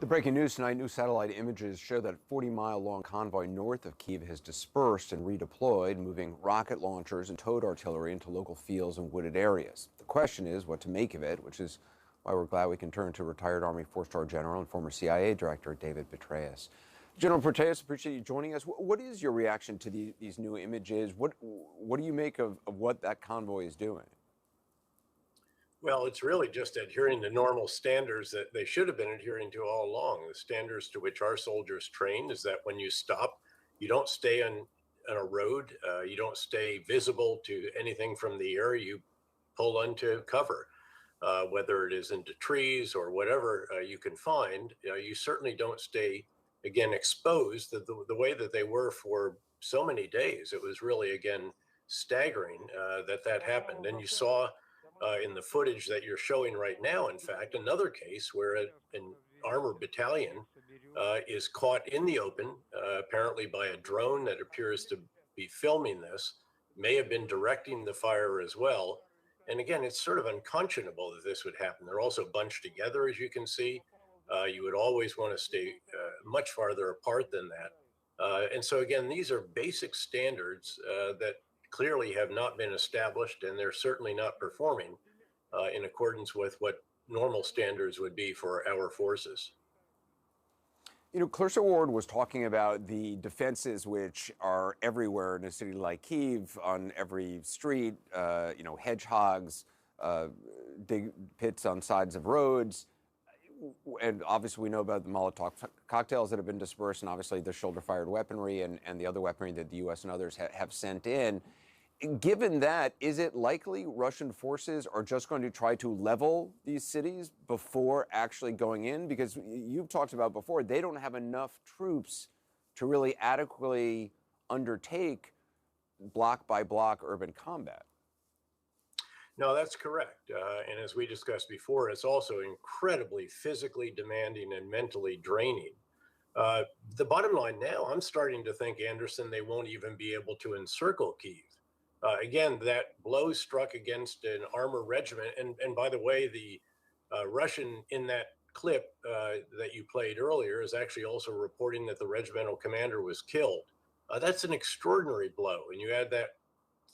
The breaking news tonight, new satellite images show that 40-mile-long convoy north of Kyiv has dispersed and redeployed, moving rocket launchers and towed artillery into local fields and wooded areas. The question is what to make of it, which is why we're glad we can turn to retired Army four-star general and former CIA director D.Petraeus. General Petraeus, appreciate you joining us. What is your reaction to these new images? What do you make of what that convoy is doing? Well, it's really just adhering to normal standards that they should have been adhering to all along. The standards to which our soldiers train is that when you stop, you don't stay on a road, you don't stay visible to anything from the air, you pull into cover, whether it is into trees or whatever you can find. You certainly don't stay, again, exposed the way that they were for so many days. It was really, again, staggering that happened. And you saw in the footage that you're showing right now, in fact, another case where an armored battalion is caught in the open, apparently by a drone that appears to be filming this, may have been directing the fire as well. And again, it's sort of unconscionable that this would happen. They're also bunched together, as you can see. You would always want to stay much farther apart than that. And so, again, these are basic standards that clearly have not been established, and they're certainly not performing in accordance with what normal standards would be for our forces. You know, Clarissa Ward was talking about the defenses which are everywhere in a city like Kyiv, on every street, hedgehogs, dig pits on sides of roads. And obviously we know about the Molotov cocktails that have been dispersed, and obviously the shoulder-fired weaponry and the other weaponry that the U.S. and others have sent in. Given that, is it likely Russian forces are just going to try to level these cities before actually going in? Because you've talked about before, they don't have enough troops to really adequately undertake block-by-block urban combat. No, that's correct. And as we discussed before, it's also incredibly physically demanding and mentally draining. The bottom line now, I'm starting to think, Anderson, they won't even be able to encircle Kyiv. Again, that blow struck against an armor regiment. And by the way, the Russian in that clip that you played earlier is actually also reporting that the regimental commander was killed. That's an extraordinary blow. And you add that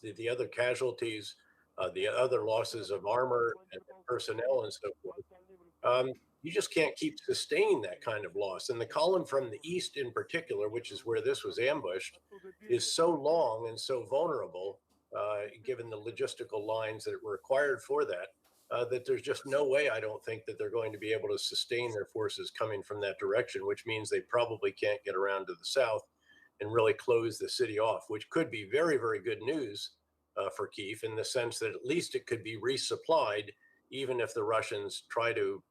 to the other casualties, the other losses of armor and personnel and so forth. You just can't keep sustaining that kind of loss. And the column from the east in particular, which is where this was ambushed, is so long and so vulnerable, given the logistical lines that were required for that, that there's just no way, I don't think, that they're going to be able to sustain their forces coming from that direction, which means they probably can't get around to the south and really close the city off, which could be very, very good news for Kyiv, in the sense that at least it could be resupplied, even if the Russians try to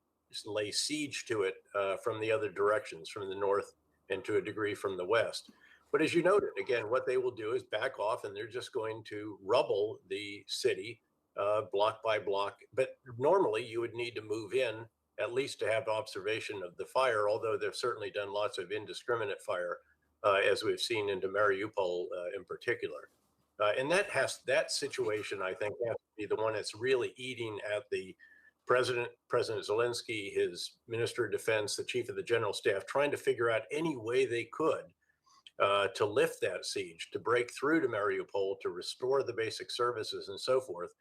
lay siege to it from the other directions, from the north and to a degree from the west. But as you noted, again, what they will do is back off, and they're just going to rubble the city block by block. But normally you would need to move in at least to have observation of the fire, although they've certainly done lots of indiscriminate fire, as we've seen into Mariupol in particular. And that situation, I think, has to be the one that's really eating at the President Zelensky, his Minister of Defense, the Chief of the General Staff, trying to figure out any way they could to lift that siege, to break through to Mariupol, to restore the basic services and so forth.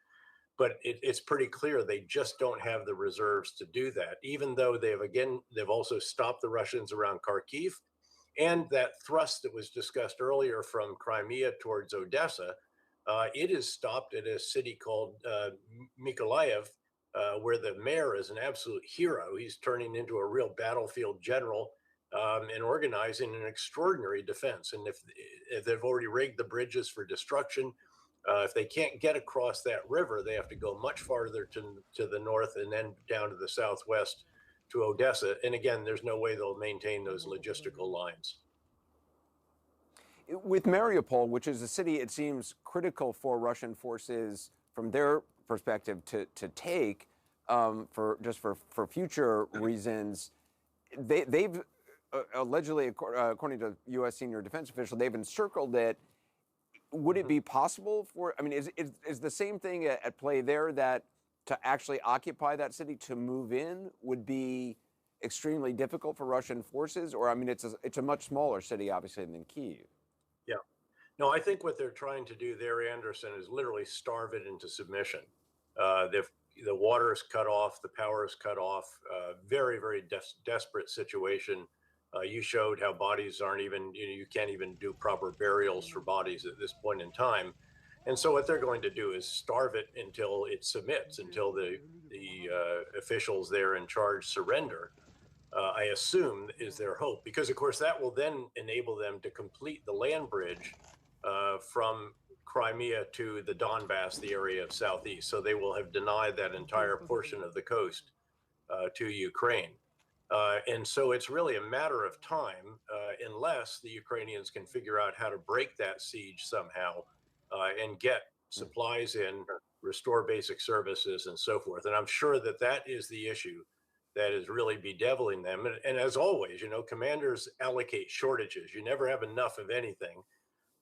But it's pretty clear they just don't have the reserves to do that, even though they've also stopped the Russians around Kharkiv. And that thrust that was discussed earlier from Crimea towards Odessa, it is stopped at a city called Mykolaiv, where the mayor is an absolute hero. He's turning into a real battlefield general and organizing an extraordinary defense. And if they've already rigged the bridges for destruction, if they can't get across that river, they have to go much farther to the north and then down to the southwest to Odessa. And again, there's no way they'll maintain those logistical lines. With Mariupol, which is a city, it seems critical for Russian forces from their perspective to take for future reasons, they've allegedly, according to U.S. senior defense official, they've encircled it. Would it be possible for, I mean, is the same thing at play there, that to actually occupy that city, to move in, would be extremely difficult for Russian forces? Or, I mean, it's a much smaller city, obviously, than Kyiv. Yeah. No, I think what they're trying to do there, Anderson, is literally starve it into submission. The water is cut off, the power is cut off. Very, very desperate situation. You showed how bodies aren't even, you can't even do proper burials for bodies at this point in time. And so what they're going to do is starve it until it submits, until the officials there in charge surrender. I assume is their hope, because of course that will then enable them to complete the land bridge from Crimea to the Donbass, the area of southeast. So they will have denied that entire portion of the coast to Ukraine. And so it's really a matter of time, unless the Ukrainians can figure out how to break that siege somehow and get supplies in, restore basic services, and so forth. And I'm sure that that is the issue that is really bedeviling them. And as always, commanders allocate shortages. You never have enough of anything.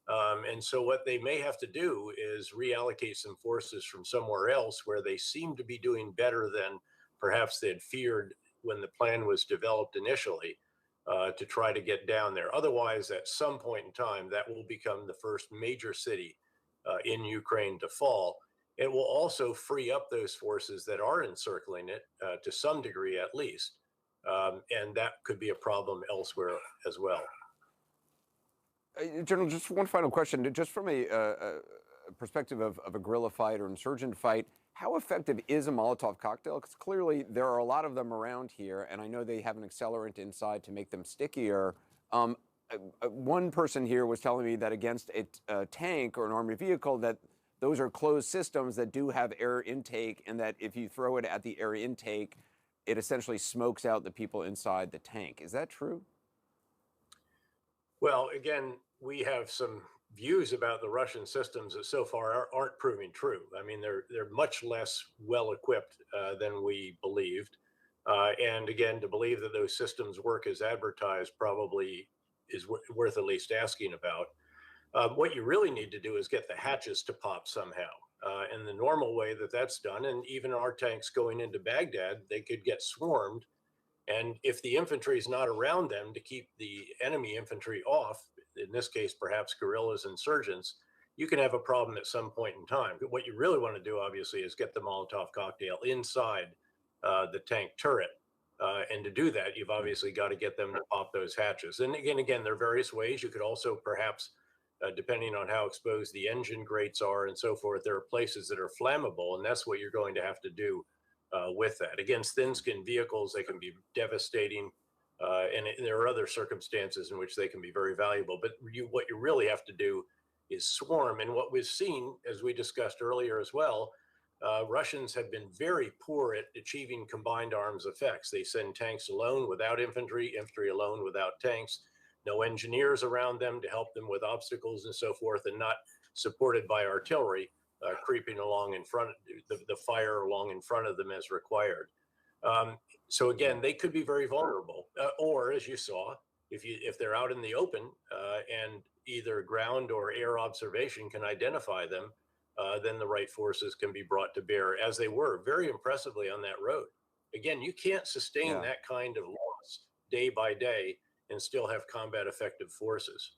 And so what they may have to do is reallocate some forces from somewhere else where they seem to be doing better than perhaps they'd feared when the plan was developed initially, to try to get down there. Otherwise, at some point in time, that will become the first major city in Ukraine to fall. It will also free up those forces that are encircling it to some degree, at least. And that could be a problem elsewhere as well. General, just one final question. Just from a perspective of a guerrilla fight or insurgent fight, how effective is a Molotov cocktail? Because clearly there are a lot of them around here, and I know they have an accelerant inside to make them stickier. One person here was telling me that against a tank or an armored vehicle, that those are closed systems that do have air intake, and that if you throw it at the air intake, it essentially smokes out the people inside the tank. Is that true? Well, again, we have some views about the Russian systems that so far aren't proving true. I mean, they're much less well equipped than we believed. And again, to believe that those systems work as advertised probably is worth at least asking about. What you really need to do is get the hatches to pop somehow. And the normal way that that's done, and even our tanks going into Baghdad, they could get swarmed. And if the infantry is not around them to keep the enemy infantry off, in this case, perhaps guerrillas, insurgents, you can have a problem at some point in time. But what you really want to do, obviously, is get the Molotov cocktail inside the tank turret. And to do that, you've obviously got to get them to pop those hatches. And again, there are various ways. You could also perhaps, depending on how exposed the engine grates are and so forth, there are places that are flammable, and that's what you're going to have to do with that. Against thin-skinned vehicles, they can be devastating, and there are other circumstances in which they can be very valuable. But what you really have to do is swarm. And what we've seen, as we discussed earlier as well, Russians have been very poor at achieving combined arms effects. They send tanks alone without infantry, infantry alone without tanks, no engineers around them to help them with obstacles and so forth, and not supported by artillery creeping along in front, the fire along in front of them as required. So again, they could be very vulnerable. Or, as you saw, if they're out in the open and either ground or air observation can identify them, then the right forces can be brought to bear, as they were very impressively on that road. Again, you can't sustain that kind of loss day by day and still have combat effective forces.